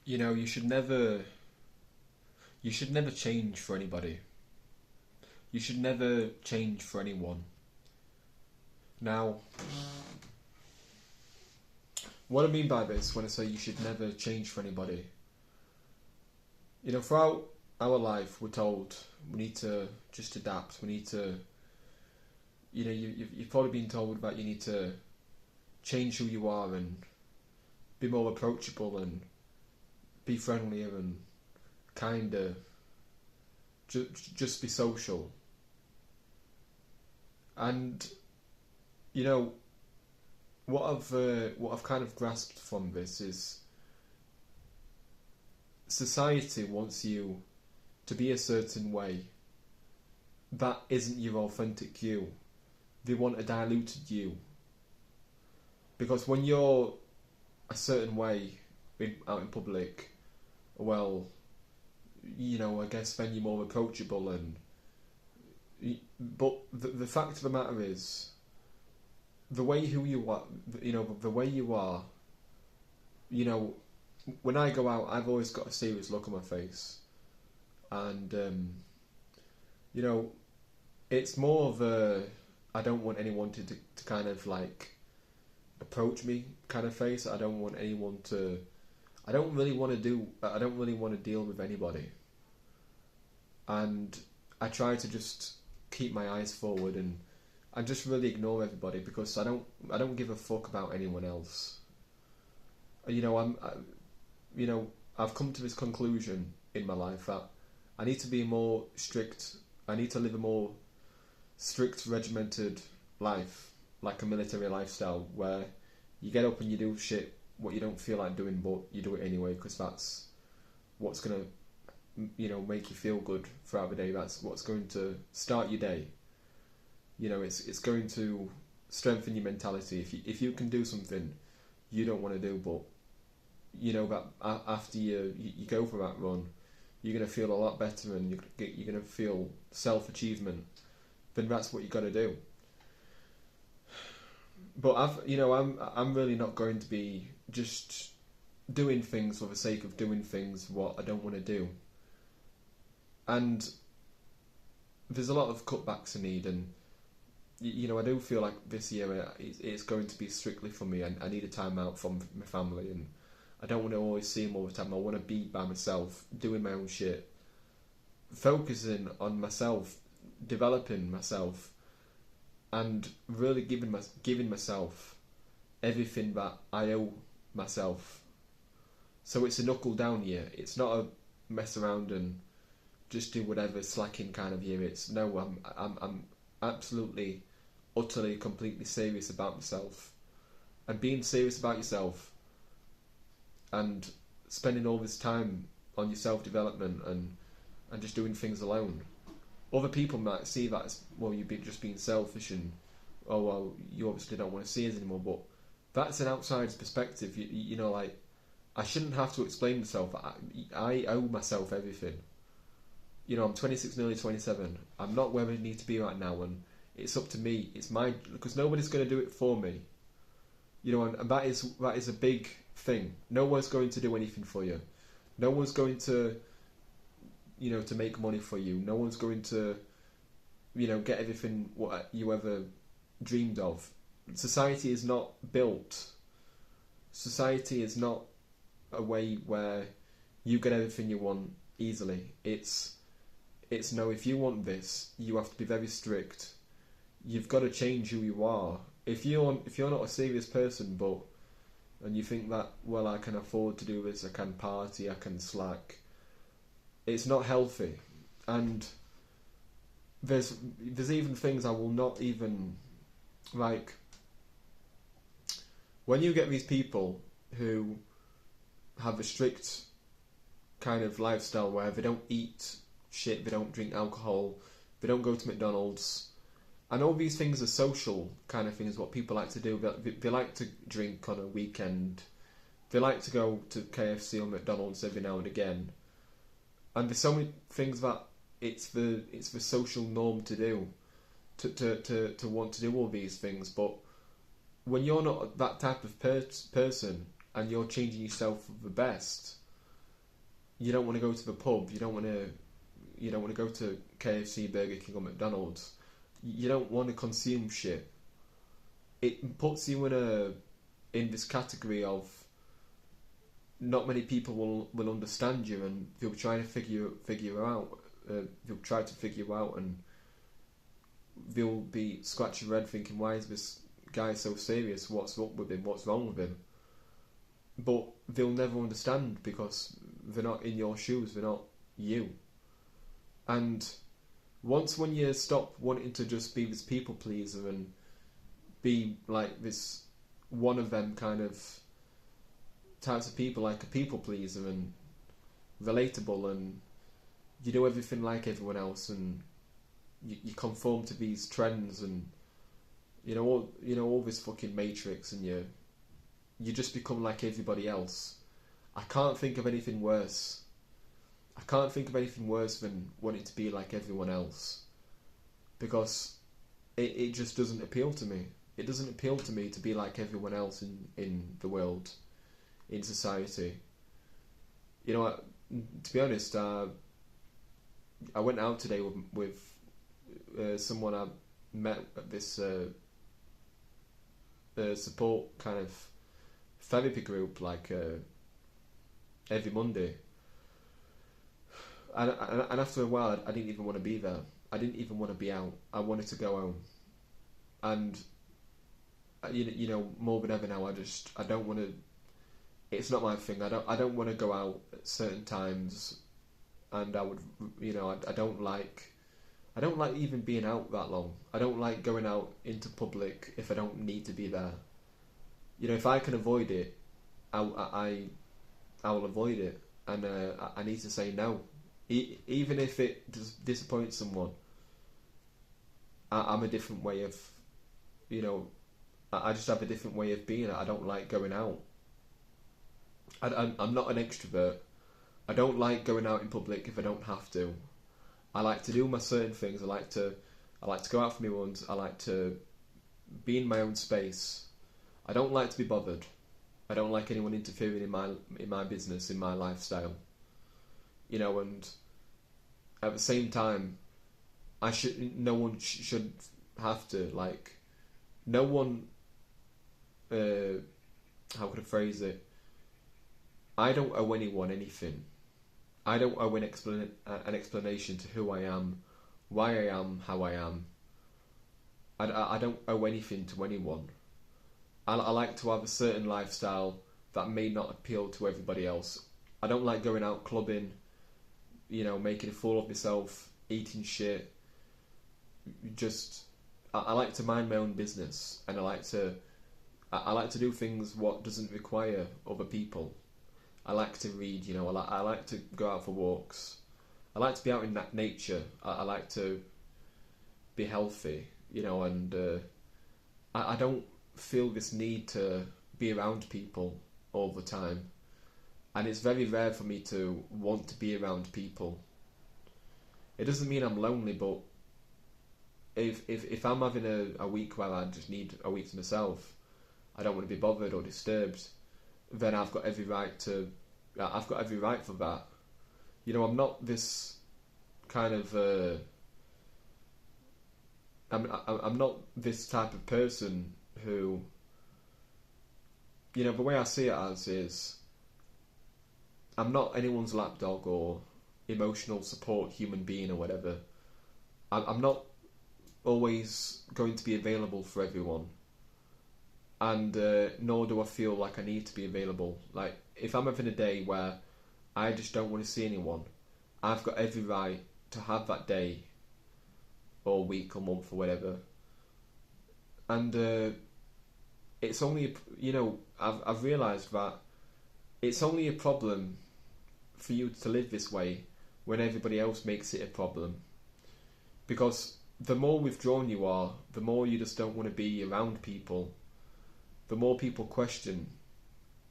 You should never change for anybody. You should never change for anyone. Now, what I mean by this when I say you should never change for anybody, throughout our life we're told we need to just adapt. We need to, you've probably been told that you need to change who you are and be more approachable and be friendlier and kinder. Just be social. And what I've kind of grasped from this is society wants you to be a certain way. That isn't your authentic you. They want a diluted you. Because when you're a certain way out in public, well, I guess then you're more approachable but the fact of the matter is, the way who you are, the way you are, when I go out, I've always got a serious look on my face, and it's more of a I don't want anyone to kind of like approach me kind of face. I don't want anyone to. I don't really want to deal with anybody, and I try to just keep my eyes forward and just really ignore everybody because I don't give a fuck about anyone else. I've come to this conclusion in my life that I need to be more strict. I need to live a more strict, regimented life, like a military lifestyle, where you get up and you do shit what you don't feel like doing, but you do it anyway because that's what's gonna, make you feel good throughout the day. That's what's going to start your day. It's going to strengthen your mentality. If you can do something you don't want to do, but that after you go for that run, you're gonna feel a lot better and you're gonna feel self-achievement. Then that's what you got to do. But I'm really not going to be just doing things for the sake of doing things what I don't want to do. And there's a lot of cutbacks I need, and I do feel like this year it's going to be strictly for me. I need a time out from my family, and I don't want to always see them all the time. I want to be by myself, doing my own shit, focusing on myself, developing myself, and really giving myself everything that I owe myself. So it's a knuckle down year. It's not a mess around and just do whatever slacking kind of year. It's no, I'm absolutely, utterly, completely serious about myself. And being serious about yourself and spending all this time on your self-development and just doing things alone. Other people might see that as, well, you're just being selfish and, oh, well, you obviously don't want to see us anymore, but that's an outsider's perspective. I shouldn't have to explain myself. I owe myself everything. I'm 26, nearly 27. I'm not where I need to be right now, and it's up to me. It's mine, because nobody's going to do it for me. And that is a big thing. No one's going to do anything for you. No one's going to, to make money for you. No one's going to, get everything what you ever dreamed of. Society is not built. Society is not a way where you get everything you want easily. It's no, if you want this, you have to be very strict. You've got to change who you are. If you're not a serious person, and you think that, well, I can afford to do this, I can party, I can slack, it's not healthy. And there's even things I will not even, like, when you get these people who have a strict kind of lifestyle where they don't eat shit, they don't drink alcohol, they don't go to McDonald's, and all these things are social kind of things, what people like to do. They like to drink on a weekend, they like to go to KFC or McDonald's every now and again, and there's so many things that it's the social norm to do, to want to do all these things. But when you're not that type of person and you're changing yourself for the best, you don't want to go to the pub, you don't want to go to KFC, Burger King or McDonald's. You don't want to consume shit. It puts you in this category of not many people will understand you, and they'll try to figure out. They'll try to figure you out, and they'll be scratching their head thinking, why is this guy so serious? What's up with him? What's wrong with him? But they'll never understand because they're not in your shoes. They're not you. And when you stop wanting to just be this people pleaser and be like this one of them kind of types of people, like a people pleaser and relatable, and you do everything like everyone else, and you conform to these trends, and all this fucking matrix, and you just become like everybody else. I can't think of anything worse. I can't think of anything worse than wanting to be like everyone else, because it just doesn't appeal to me. It doesn't appeal to me to be like everyone else in the world, in society. To be honest, I went out today with someone I met at this support kind of therapy group, like every Monday. And after a while, I didn't even want to be there. I didn't even want to be out. I wanted to go home. And more than ever now, I don't want to. It's not my thing. I don't want to go out at certain times, and I would, I don't like even being out that long. I don't like going out into public if I don't need to be there. If I can avoid it, I will avoid it, and I need to say no, even if it disappoints someone. I'm a different way of, I just have a different way of being. I don't like going out. I'm not an extrovert. I don't like going out in public if I don't have to. I like to do my certain things. I like to go out for me runs. I like to be in my own space. I don't like to be bothered. I don't like anyone interfering in my business, in my lifestyle. And at the same time, no one should have to, like, no one. How could I phrase it? I don't owe anyone anything. I don't owe an explanation to who I am, why I am, how I am. I don't owe anything to anyone. I like to have a certain lifestyle that may not appeal to everybody else. I don't like going out clubbing, making a fool of myself, eating shit. I like to mind my own business, and I like to do things what doesn't require other people. I like to read, I like to go out for walks. I like to be out in nature. I like to be healthy, and I don't feel this need to be around people all the time. And it's very rare for me to want to be around people. It doesn't mean I'm lonely, but if I'm having a week where I just need a week to myself, I don't want to be bothered or disturbed, then I've got every right for that. I'm not this kind of I'm not this type of person who, the way I see it as is, I'm not anyone's lapdog or emotional support human being or whatever. I'm not always going to be available for everyone, and nor do I feel like I need to be available. Like, if I'm having a day where I just don't want to see anyone, I've got every right to have that day or week or month or whatever. And it's only, I've realised that it's only a problem for you to live this way when everybody else makes it a problem. Because the more withdrawn you are, the more you just don't want to be around people, the more people question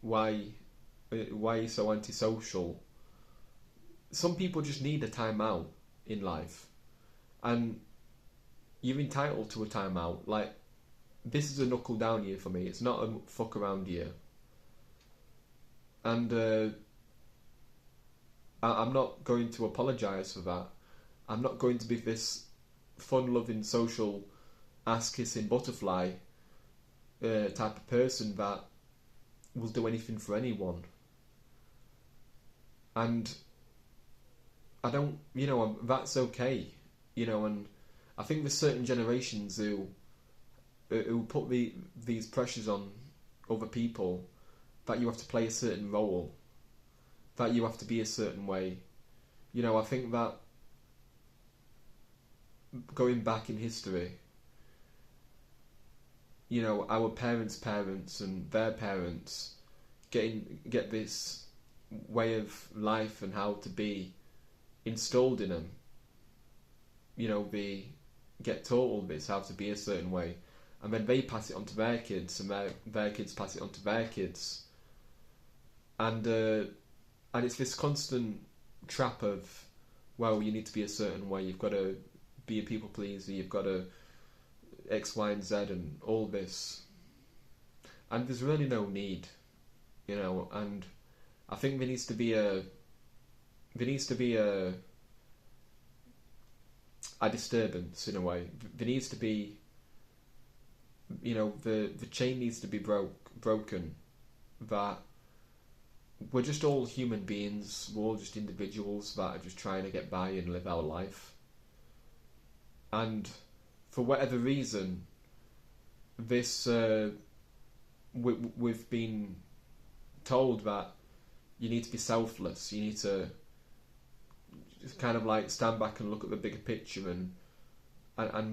why you're so antisocial. Some people just need a time out in life, and you're entitled to a time out. Like, this is a knuckle down year for me. It's not a fuck around year. And I'm not going to apologise for that. I'm not going to be this fun-loving, social, ass-kissing butterfly type of person that will do anything for anyone. And I don't, that's okay, and I think there's certain generations who put these pressures on other people, that you have to play a certain role, that you have to be a certain way. I think that going back in history, our parents' parents and their parents get this way of life and how to be installed in them. They get taught all this, how to be a certain way, and then they pass it on to their kids, and their kids pass it on to their kids, and it's this constant trap of, well, you need to be a certain way, you've got to be a people pleaser, you've got to X, Y, and Z, and all this, and there's really no need, and I think there needs to be a disturbance in a way. There needs to be, the chain needs to be broken. That we're just all human beings. We're all just individuals that are just trying to get by and live our life. And for whatever reason, this we've been told that you need to be selfless. You need to just kind of like stand back and look at the bigger picture and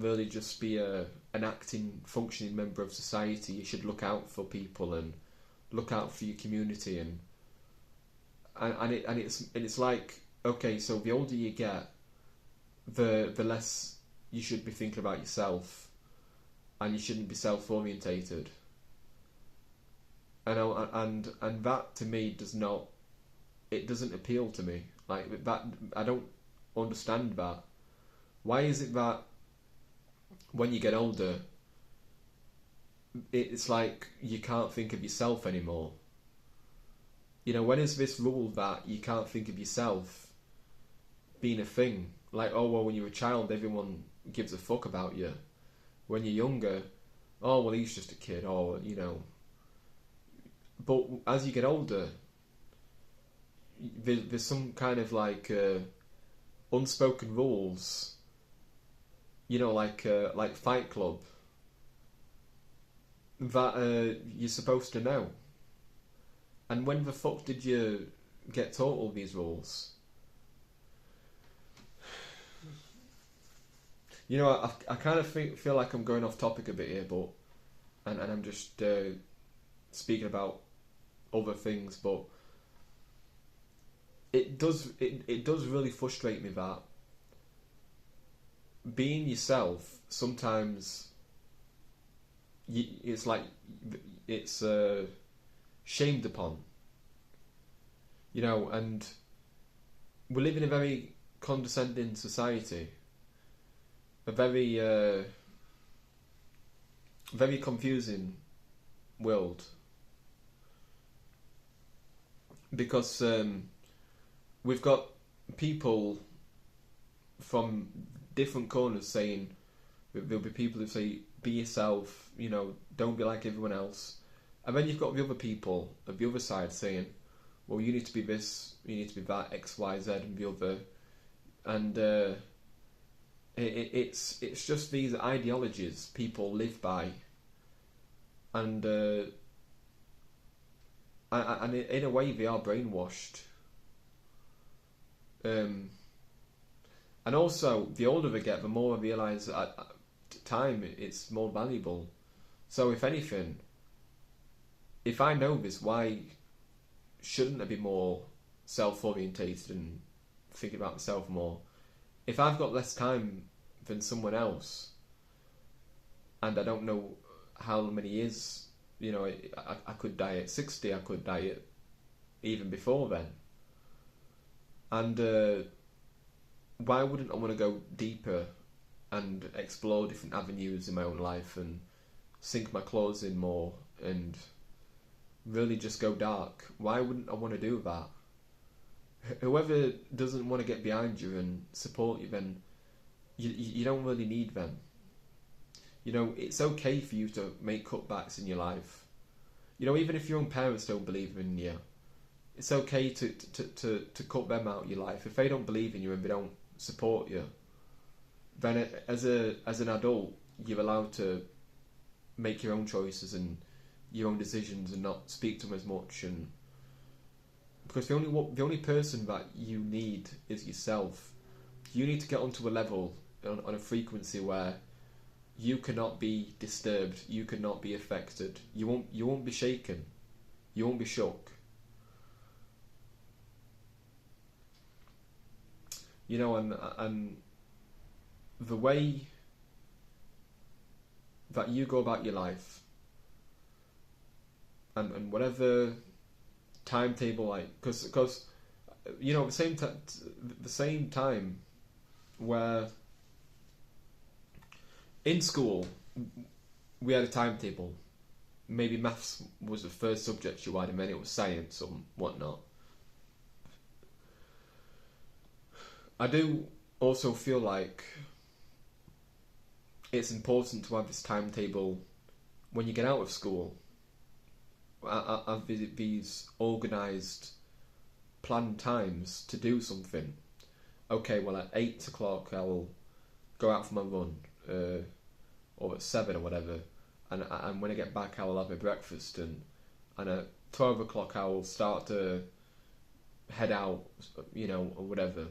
really just be an acting, functioning member of society. You should look out for people and look out for your community, and it's like, okay, so the older you get, the less you should be thinking about yourself, and you shouldn't be self-orientated. And that to me doesn't appeal to me. Like that, I don't understand that. Why is it that when you get older, it's like you can't think of yourself anymore? When is this rule that you can't think of yourself being a thing? Like, oh well, when you're a child, everyone gives a fuck about you. When you're younger, oh well, he's just a kid, or But as you get older, there's some kind of like unspoken rules, like Fight Club, that you're supposed to know. And when the fuck did you get taught all these rules? I kind of feel like I'm going off topic a bit here, but and I'm just speaking about other things, but it does really frustrate me that being yourself sometimes it's like it's shamed upon, and we live in a very condescending society, a very very confusing world, because we've got people from different corners saying, there'll be people who say, be yourself, don't be like everyone else. And then you've got the other people of the other side saying, well, you need to be this, you need to be that, X, Y, Z, and the other. And it's just these ideologies people live by. And in a way they are brainwashed. And also, the older they get, the more I realise that time, it's more valuable. So if anything, if I know this, why shouldn't I be more self-orientated and thinking about myself more? If I've got less time than someone else, and I don't know how many years, I could die at 60, I could die at even before then. And why wouldn't I want to go deeper and explore different avenues in my own life and sink my claws in more and really just go dark? Why wouldn't I want to do that? whoever doesn't want to get behind you and support you, then you don't really need them. You know, it's okay for you to make cutbacks in your life. You know, even if your own parents don't believe in you, it's okay to cut them out of your life. If they don't believe in you and they don't support you, then as an adult, you're allowed to make your own choices and your own decisions and not speak to them as much. And because the only person that you need is yourself. You need to get onto a level on a frequency where you cannot be disturbed, you cannot be affected, you won't be shaken, you won't be shook. You know, and the way that you go about your life, and whatever timetable, like, because you know, the same time where in school we had a timetable. Maybe maths was the first subject you had, and then it was science or whatnot. I do also feel like it's important to have this timetable when you get out of school. Have these organised, planned times to do something. Okay, well at 8 o'clock I will go out for my run, or at 7 or whatever, and when I get back I will have my breakfast, and at 12 o'clock I will start to head out, you know, or whatever.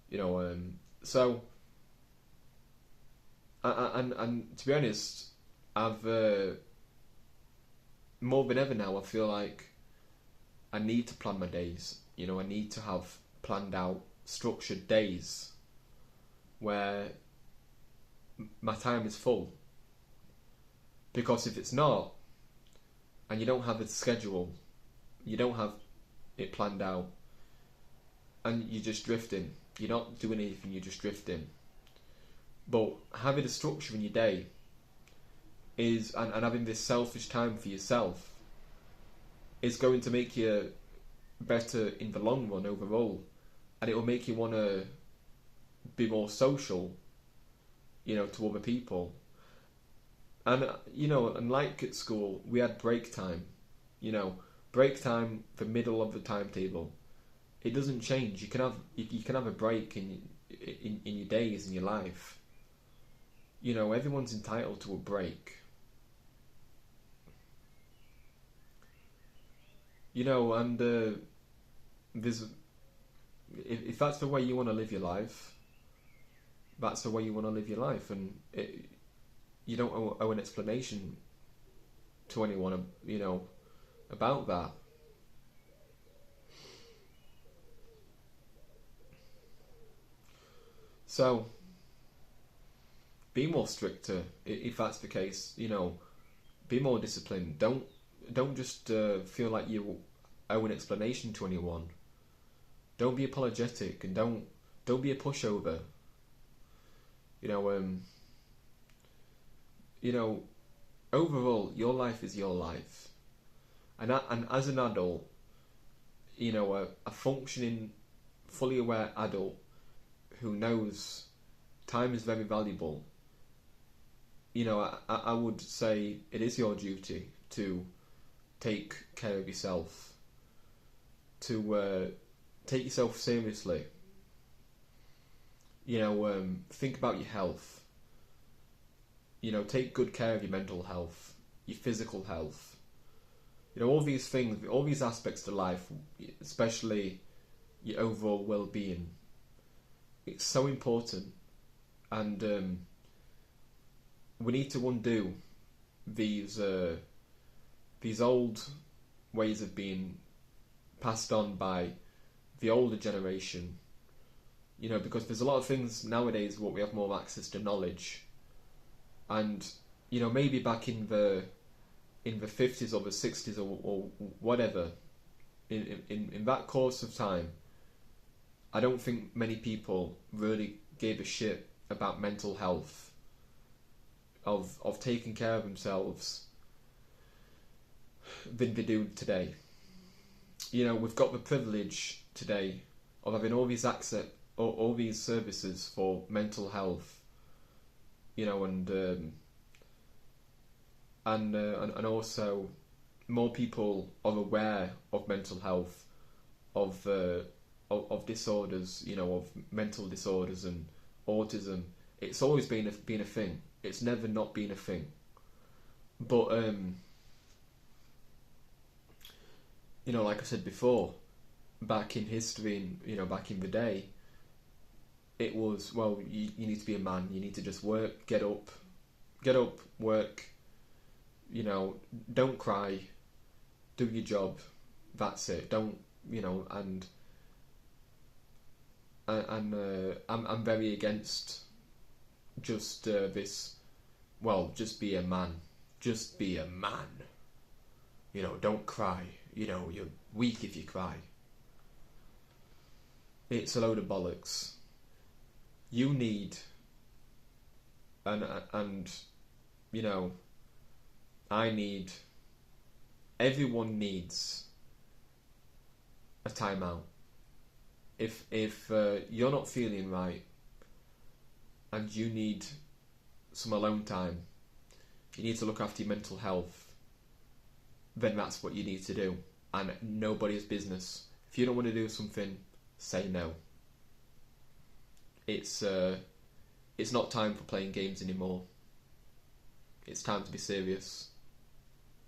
You know, so, and to be honest, I've, more than ever now, I feel like I need to plan my days. You know, I need to have planned out, structured days where my time is full. Because if it's not, and you don't have a schedule, you don't have it planned out, and you're just drifting, you're not doing anything, you're just drifting. But having a structure in your day is, and having this selfish time for yourself, is going to make you better in the long run overall, and it will make you want to be more social, you know, to other people. And you know, and like at school, we had break time. You know, break time, the middle of the timetable. It doesn't change. You can have a break in your days, in your life. You know, everyone's entitled to a break. You know, and there's, if that's the way you want to live your life, that's the way you want to live your life, and you don't owe an explanation to anyone, you know, about that. So, be more stricter if that's the case. You know, be more disciplined. Don't just feel like you owe an explanation to anyone. Don't be apologetic, and don't be a pushover. You know, overall, your life is your life, and as an adult, you know, a functioning, fully aware adult who knows time is very valuable. You know, I would say it is your duty to take care of yourself, to take yourself seriously. You know, think about your health. You know, take good care of your mental health, your physical health. You know, all these things, all these aspects of life, especially your overall well-being. It's so important, and we need to undo these old ways of being passed on by the older generation. You know, because there's a lot of things nowadays what we have more access to knowledge, and you know, maybe back in the 50s or the 60s or whatever, in that course of time, I don't think many people really gave a shit about mental health, of taking care of themselves, than they do today. You know, we've got the privilege today of having all these access, all these services for mental health, you know, and also more people are aware of mental health, of disorders, you know, of mental disorders and autism. It's always been a thing. It's never not been a thing. But you know, like I said before, back in history, and you know, back in the day, it was, well, you need to be a man. You need to just work, get up, work. You know, don't cry, do your job. That's it. Don't, you know, and I'm very against just this. Well, just be a man. Just be a man. You know, don't cry. You know, you're weak if you cry. It's a load of bollocks. You need, and you know, I need. Everyone needs a timeout. If you're not feeling right and you need some alone time, you need to look after your mental health, then that's what you need to do. And nobody's business. If you don't want to do something, say no. It's not time for playing games anymore. It's time to be serious.